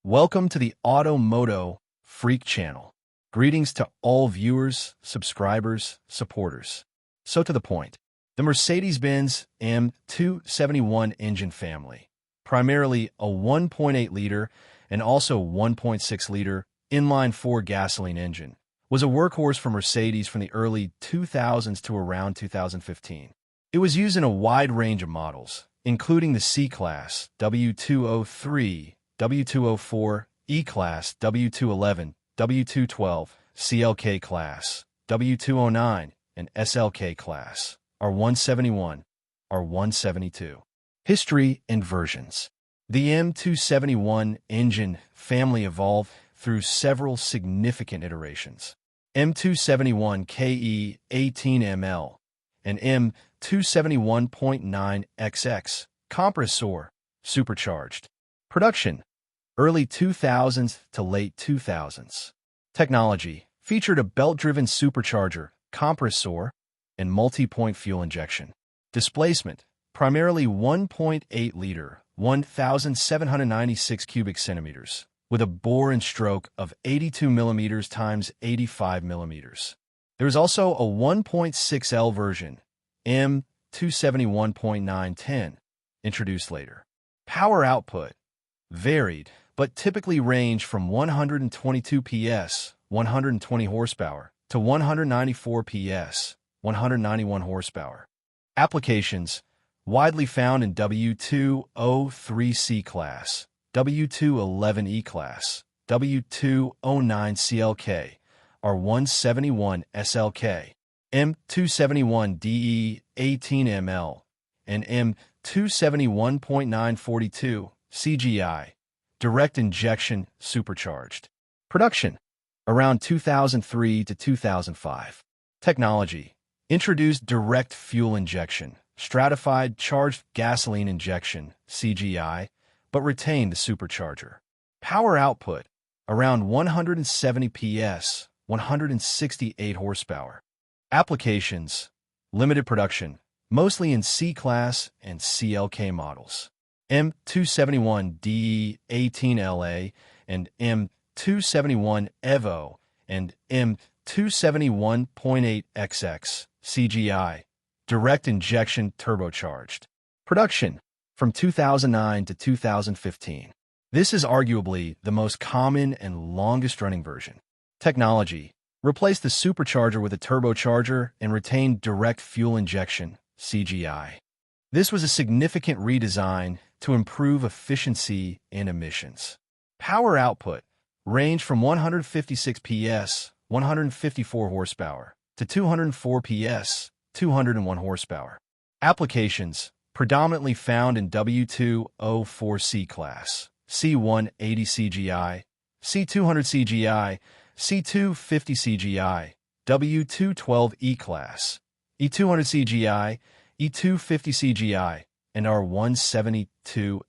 Welcome to the MOTO Freak Channel. Greetings to all viewers, subscribers, supporters. So to the point, the Mercedes-Benz M271 engine family, primarily a 1.8-liter and also 1.6-liter inline-4 gasoline engine, was a workhorse for Mercedes from the early 2000s to around 2015. It was used in a wide range of models, including the C-Class, W203, W204, E-Class, W211, W212, CLK Class, W209, and SLK Class, R171, R172. History and versions. The M271 engine family evolved through several significant iterations. M271 KE18ML and M271.9XX, compressor, supercharged. Production. Early 2000s to late 2000s. Technology featured a belt-driven supercharger, compressor, and multi-point fuel injection. Displacement, primarily 1.8-liter, 1,796 cubic centimeters, with a bore and stroke of 82 millimeters times 85 millimeters. There is also a 1.6L version, M271.910, introduced later. Power output varied, but typically ranged from 122 PS, 120 horsepower, to 194 PS, 191 horsepower. Applications widely found in W203 class, W211 class, W209 CLK, R171 SLK, M271 DE18ML, and M271.942 CGI, direct injection supercharged. Production, around 2003 to 2005. Technology, introduced direct fuel injection, stratified charged gasoline injection, CGI, but retained the supercharger. Power output, around 170 PS, 168 horsepower. Applications, limited production, mostly in C-Class and CLK models. M271 DE18LA and M271 EVO and M271.8XX CGI, direct injection turbocharged. Production, from 2009 to 2015. This is arguably the most common and longest-running version. Technology, replaced the supercharger with a turbocharger and retained direct fuel injection, CGI. This was a significant redesign to improve efficiency and emissions. Power output ranged from 156 PS, 154 horsepower, to 204 PS, 201 horsepower. Applications predominantly found in W204 C-Class, C180 CGI, C200 CGI, C250 CGI, W212 E-Class, E200 CGI, E250 CGI, and R172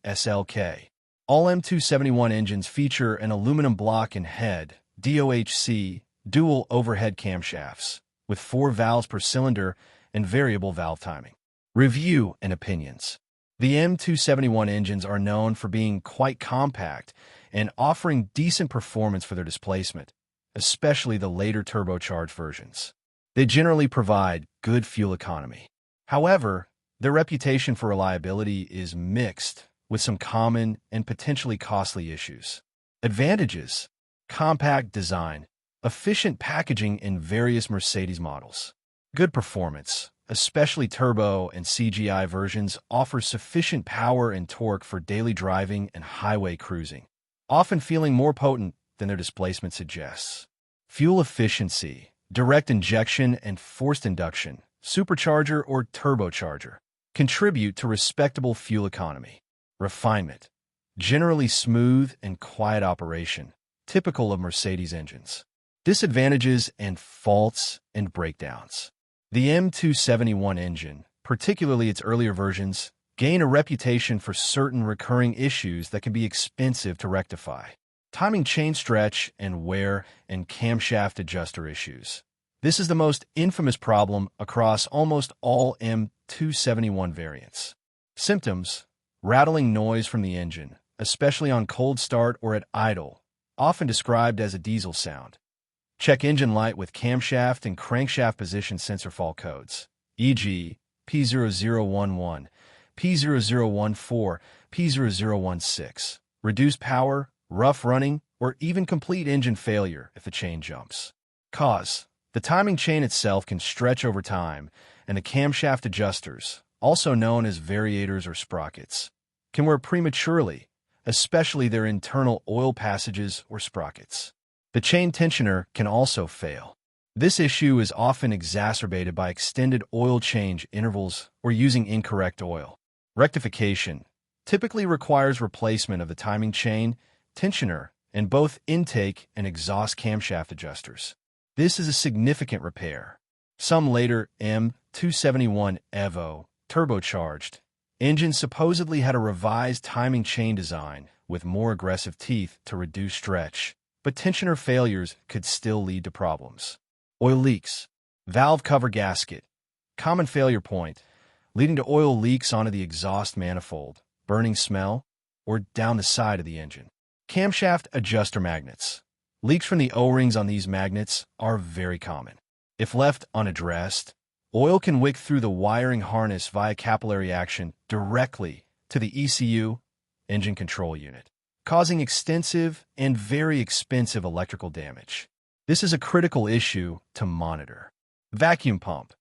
SLK. All M271 engines feature an aluminum block and head, DOHC, dual overhead camshafts, with 4 valves per cylinder and variable valve timing. Review and opinions. The M271 engines are known for being quite compact and offering decent performance for their displacement, especially the later turbocharged versions. They generally provide good fuel economy. However, their reputation for reliability is mixed, with some common and potentially costly issues. Advantages: compact design, efficient packaging in various Mercedes models. Good performance, especially turbo and CGI versions, offer sufficient power and torque for daily driving and highway cruising, often feeling more potent than their displacement suggests. Fuel efficiency, direct injection and forced induction, supercharger or turbocharger, contribute to respectable fuel economy. Refinement, generally smooth and quiet operation, typical of Mercedes engines. Disadvantages and faults and breakdowns. The M271 engine, particularly its earlier versions, gain a reputation for certain recurring issues that can be expensive to rectify. Timing chain stretch and wear and camshaft adjuster issues. This is the most infamous problem across almost all M271 variants. Symptoms: rattling noise from the engine, especially on cold start or at idle, often described as a diesel sound. Check engine light with camshaft and crankshaft position sensor fault codes, e.g. P0011, P0014, P0016. Reduced power, rough running, or even complete engine failure if the chain jumps. Cause: the timing chain itself can stretch over time, and the camshaft adjusters, also known as variators or sprockets, can wear prematurely, especially their internal oil passages or sprockets. The chain tensioner can also fail. This issue is often exacerbated by extended oil change intervals or using incorrect oil. Rectification typically requires replacement of the timing chain, tensioner, and both intake and exhaust camshaft adjusters. This is a significant repair. Some later M271 EVO turbocharged engines supposedly had a revised timing chain design with more aggressive teeth to reduce stretch, but tensioner failures could still lead to problems. Oil leaks. Valve cover gasket. Common failure point, leading to oil leaks onto the exhaust manifold, burning smell, or down the side of the engine. Camshaft adjuster magnets. Leaks from the O-rings on these magnets are very common. If left unaddressed, oil can wick through the wiring harness via capillary action directly to the ECU, engine control unit, causing extensive and very expensive electrical damage. This is a critical issue to monitor. Vacuum pump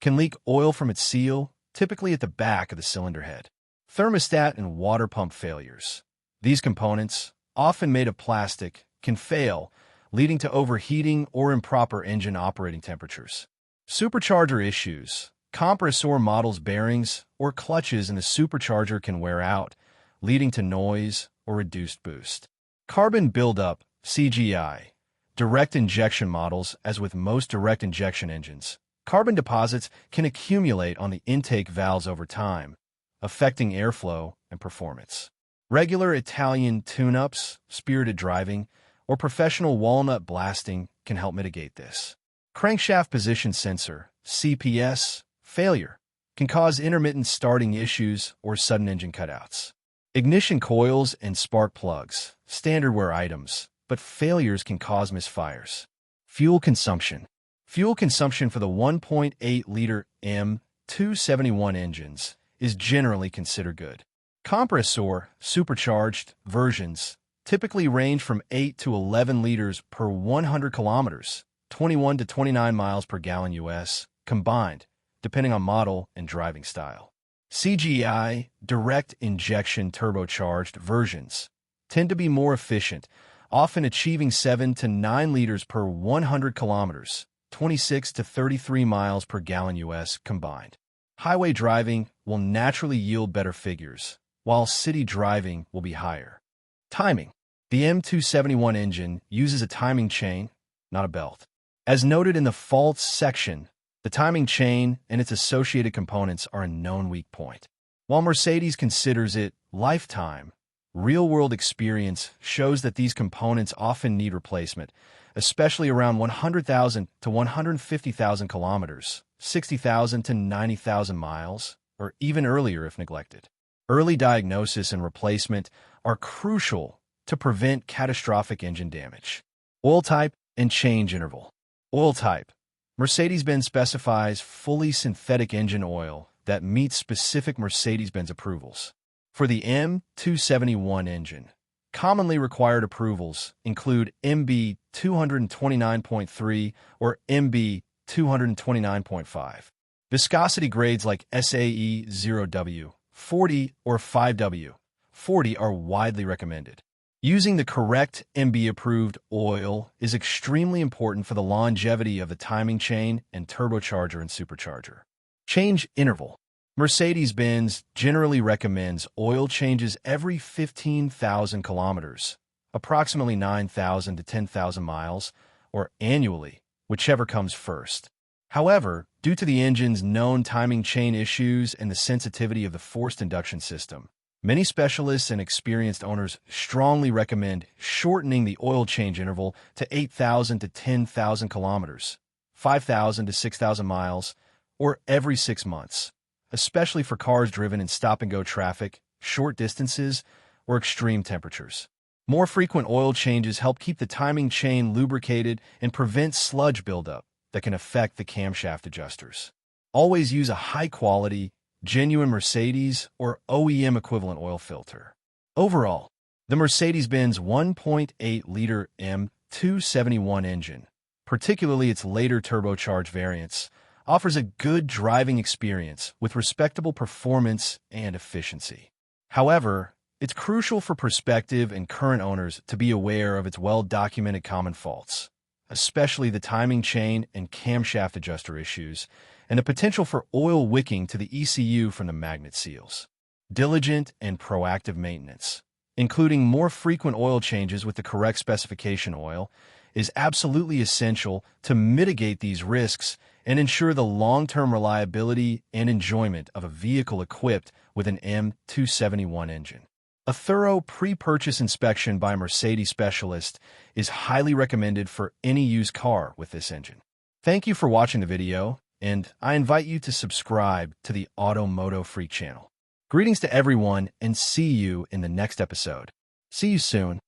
can leak oil from its seal, typically at the back of the cylinder head. Thermostat and water pump failures. These components, often made of plastic, can fail, leading to overheating or improper engine operating temperatures. Supercharger issues. Compressor models bearings or clutches in the supercharger can wear out, leading to noise or reduced boost. Carbon buildup, CGI. Direct injection models, as with most direct injection engines, carbon deposits can accumulate on the intake valves over time, affecting airflow and performance. Regular Italian tune-ups, spirited driving, or professional walnut blasting can help mitigate this. Crankshaft position sensor, CPS, failure can cause intermittent starting issues or sudden engine cutouts. Ignition coils and spark plugs, standard wear items, but failures can cause misfires. Fuel consumption. Fuel consumption for the 1.8-liter M271 engines is generally considered good. Compressor supercharged versions typically range from 8 to 11 liters per 100 kilometers, 21 to 29 miles per gallon US, combined, depending on model and driving style. CGI, direct injection turbocharged versions, tend to be more efficient, often achieving 7 to 9 liters per 100 kilometers, 26 to 33 miles per gallon US combined. Highway driving will naturally yield better figures, while city driving will be higher. Timing. The M271 engine uses a timing chain, not a belt. As noted in the faults section, the timing chain and its associated components are a known weak point. While Mercedes considers it lifetime, real-world experience shows that these components often need replacement, especially around 100,000 to 150,000 kilometers, 60,000 to 90,000 miles, or even earlier if neglected. Early diagnosis and replacement are crucial to prevent catastrophic engine damage. Oil type and change interval. Oil type. Mercedes-Benz specifies fully synthetic engine oil that meets specific Mercedes-Benz approvals. For the M271 engine, commonly required approvals include MB 229.3 or MB 229.5. Viscosity grades like SAE 0W, 40, or 5W, 40 are widely recommended. Using the correct MB-approved oil is extremely important for the longevity of the timing chain and turbocharger and supercharger. Change interval. Mercedes-Benz generally recommends oil changes every 15,000 kilometers, approximately 9,000 to 10,000 miles, or annually, whichever comes first. However, due to the engine's known timing chain issues and the sensitivity of the forced induction system, many specialists and experienced owners strongly recommend shortening the oil change interval to 8,000 to 10,000 kilometers, 5,000 to 6,000 miles, or every 6 months, especially for cars driven in stop-and-go traffic, short distances, or extreme temperatures. More frequent oil changes help keep the timing chain lubricated and prevent sludge buildup that can affect the camshaft adjusters. Always use a high-quality, genuine Mercedes or OEM equivalent oil filter. Overall, the Mercedes-Benz 1.8-liter M271 engine, particularly its later turbocharged variants, offers a good driving experience with respectable performance and efficiency. However, it's crucial for prospective and current owners to be aware of its well-documented common faults, especially the timing chain and camshaft adjuster issues, and the potential for oil wicking to the ECU from the magnet seals. Diligent and proactive maintenance, including more frequent oil changes with the correct specification oil, is absolutely essential to mitigate these risks and ensure the long-term reliability and enjoyment of a vehicle equipped with an M271 engine. A thorough pre-purchase inspection by a Mercedes specialist is highly recommended for any used car with this engine. Thank you for watching the video, and I invite you to subscribe to the MOTO Freak channel. Greetings to everyone, and see you in the next episode. See you soon.